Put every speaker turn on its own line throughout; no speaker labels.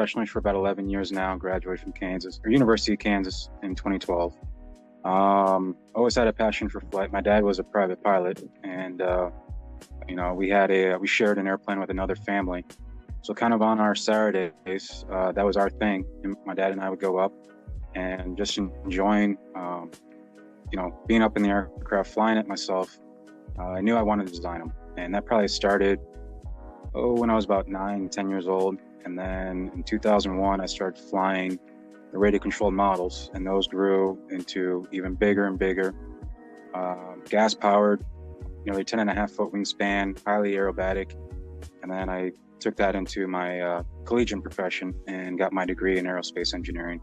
professionally for about 11 years now. Graduated from University of Kansas in 2012. Always had a passion for flight. My dad was a private pilot, and we shared an airplane with another family. So kind of on our Saturdays, that was our thing. And my dad and I would go up and just enjoying, being up in the aircraft, flying it myself. I knew I wanted to design them, and that probably started when I was about 10 years old. And then in 2001, I started flying the radio-controlled models, and those grew into even bigger and bigger, gas-powered, nearly 10.5-foot wingspan, highly aerobatic. And then I took that into my collegiate profession and got my degree in aerospace engineering.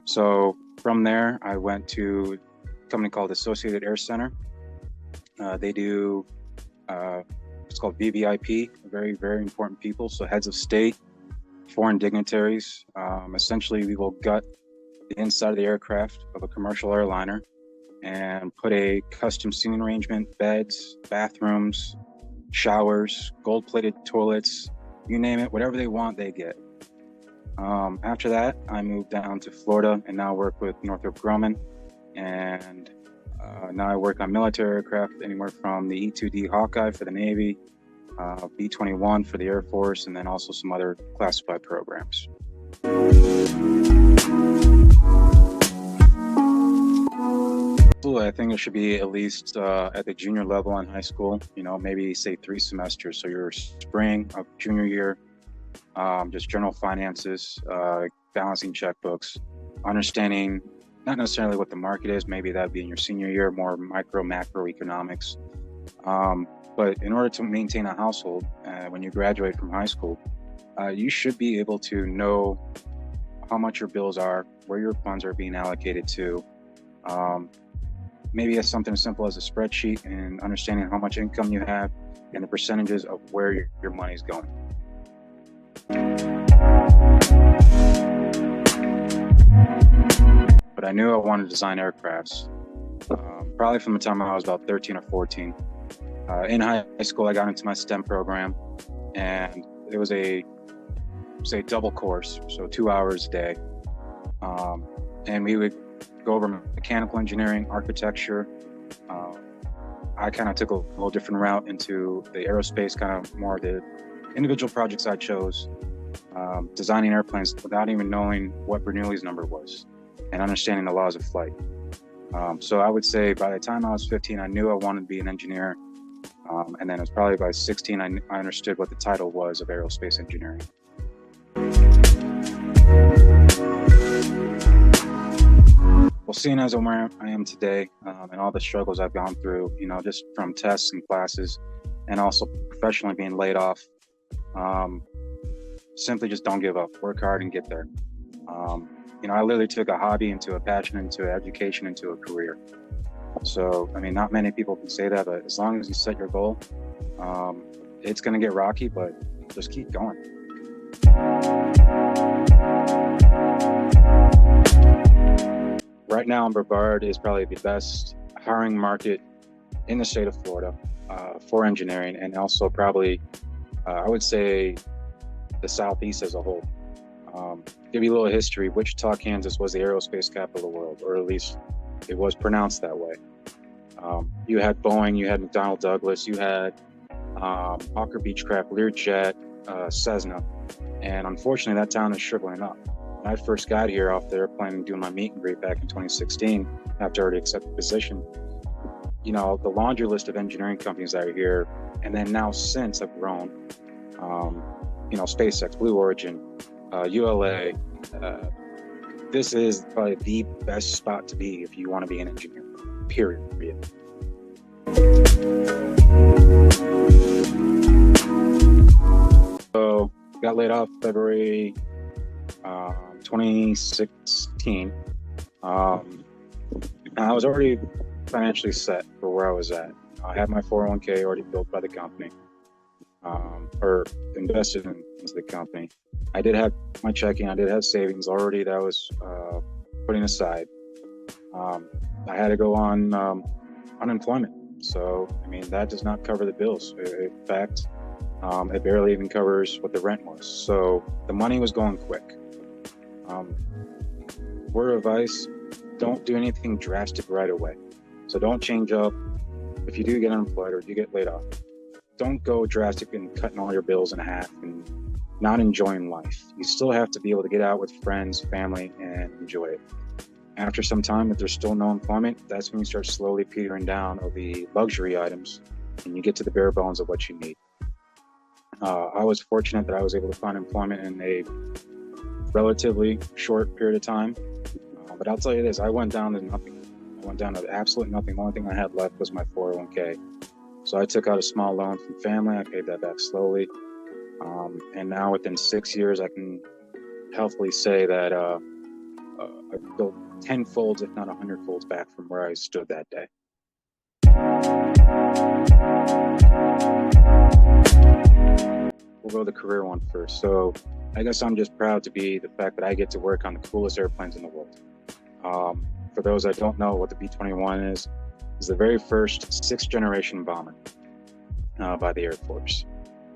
So from there, I went to a company called Associated Air Center. They do it's called VVIP, very, very important people. So heads of state, foreign dignitaries. Essentially, we will gut the inside of the aircraft of a commercial airliner and put a custom seating arrangement, beds, bathrooms, showers, gold-plated toilets, you name it, whatever they want, they get. After that, I moved down to Florida and now work with Northrop Grumman. And now I work on military aircraft, anywhere from the E-2D Hawkeye for the Navy, B-21 for the Air Force, and then also some other classified programs. I think it should be at least at the junior level in high school, maybe say 3 semesters. So your spring of junior year, just general finances, balancing checkbooks, understanding not necessarily what the market is, maybe that'd be in your senior year, more macroeconomics. But in order to maintain a household, when you graduate from high school, you should be able to know how much your bills are, where your funds are being allocated to. Maybe it's something as simple as a spreadsheet and understanding how much income you have and the percentages of where your money is going. But I knew I wanted to design aircrafts, probably from the time I was about 13 or 14. In high school, I got into my STEM program, and it was a double course, so 2 hours a day. And we would go over mechanical engineering, architecture. I kind of took a little different route into the aerospace, kind of more of the individual projects I chose, designing airplanes without even knowing what Bernoulli's number was and understanding the laws of flight. So I would say by the time I was 15, I knew I wanted to be an engineer. And then it was probably by 16, I understood what the title was of aerospace engineering. Well, seeing as where I am today, and all the struggles I've gone through, just from tests and classes, and also professionally being laid off, simply just don't give up. Work hard and get there. I literally took a hobby into a passion, into education, into a career. So, not many people can say that, but as long as you set your goal, it's going to get rocky, but just keep going. Right now, Brevard is probably the best hiring market in the state of Florida for engineering, and also probably, I would say, the Southeast as a whole. Give you a little history. Wichita, Kansas was the aerospace capital of the world, or at least it was pronounced that way. You had Boeing, you had McDonnell Douglas, you had Hawker Beechcraft, Learjet, Cessna, and unfortunately that town is shriveling up. When I first got here off the airplane and doing my meet and greet back in 2016, after I already accepted the position, the laundry list of engineering companies that are here, and then now since have grown, SpaceX, Blue Origin, ULA, this is probably the best spot to be if you want to be an engineer, period. So, got laid off February 2016. I was already financially set for where I was at. I had my 401k already built by the company, or invested into the company. I did have my checking, I did have savings already that I was putting aside. I had to go on unemployment. So, that does not cover the bills. In fact, It barely even covers what the rent was. So the money was going quick. Um, Word of advice, don't do anything drastic right away. So don't change up. If you do get unemployed or you get laid off, don't go drastic and cutting all your bills in half and not enjoying life. You still have to be able to get out with friends, family, and enjoy it. After some time, if there's still no employment, that's when you start slowly petering down of the luxury items and you get to the bare bones of what you need. I was fortunate that I was able to find employment in a relatively short period of time. But I'll tell you this, I went down to nothing. I went down to absolute nothing. The only thing I had left was my 401k. So I took out a small loan from family. I paid that back slowly. And now within 6 years, I can healthily say that I built 10 folds, if not 100 folds back from where I stood that day. We'll go the career one first. So I guess I'm just proud to be the fact that I get to work on the coolest airplanes in the world. For those that don't know what the B-21 is the very first sixth-generation bomber by the Air Force.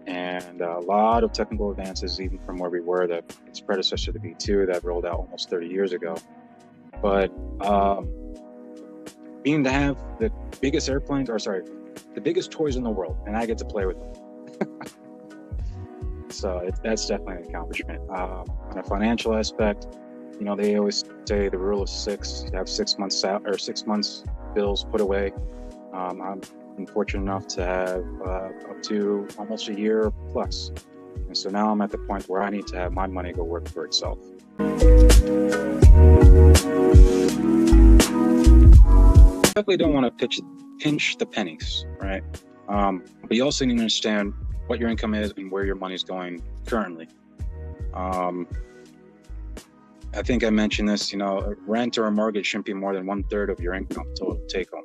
And a lot of technical advances, even from where we were, its predecessor to the B-2 that rolled out almost 30 years ago. But being to have the biggest airplanes, the biggest toys in the world, and I get to play with them. So that's definitely an accomplishment. On a financial aspect, they always say the rule of six, you have 6 months out or 6 months bills put away. I'm fortunate enough to have up to almost a year plus. And so now I'm at the point where I need to have my money go work for itself. Definitely don't want to pinch the pennies, right? But you also need to understand what your income is and where your money's going currently. I think I mentioned this, rent or a mortgage shouldn't be more than 1/3 of your income total take home.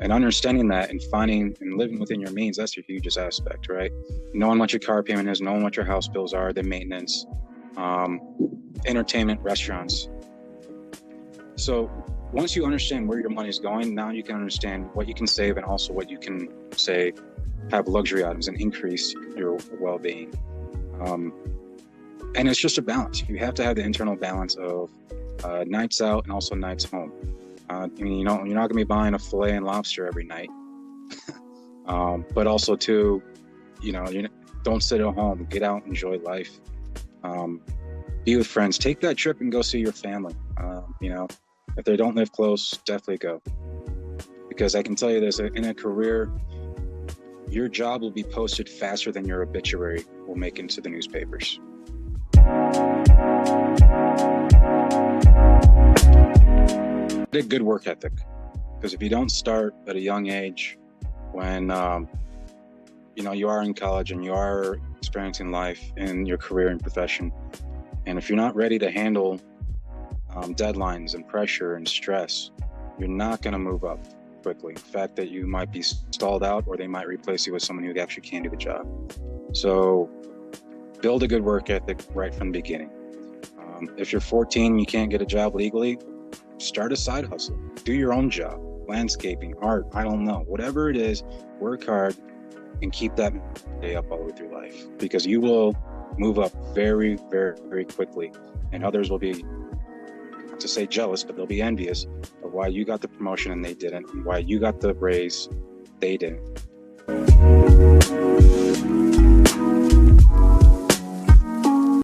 And understanding that and finding and living within your means, that's your hugest aspect, right? Knowing what your car payment is, knowing what your house bills are, the maintenance, entertainment, restaurants. So once you understand where your money's going, now you can understand what you can save and also what you can, say, have luxury items and increase your well-being. And it's just a balance. You have to have the internal balance of nights out and also nights home. You're not going to be buying a filet and lobster every night. But also too, don't sit at home. Get out, enjoy life. Be with friends. Take that trip and go see your family. If they don't live close, definitely go. Because I can tell you this, in a career, your job will be posted faster than your obituary will make into the newspapers. A good work ethic, because if you don't start at a young age when you are in college and you are experiencing life in your career and profession, and if you're not ready to handle deadlines and pressure and stress, you're not going to move up quickly. The fact that you might be stalled out, or they might replace you with someone who actually can do the job. So build a good work ethic right from the beginning. If you're 14 and you can't get a job legally, start a side hustle. Do your own job. Landscaping, art, I don't know. Whatever it is, work hard and keep that day up all the way through life, because you will move up very, very, very quickly. And others will be, not to say jealous, but they'll be envious of why you got the promotion and they didn't, and why you got the raise, they didn't.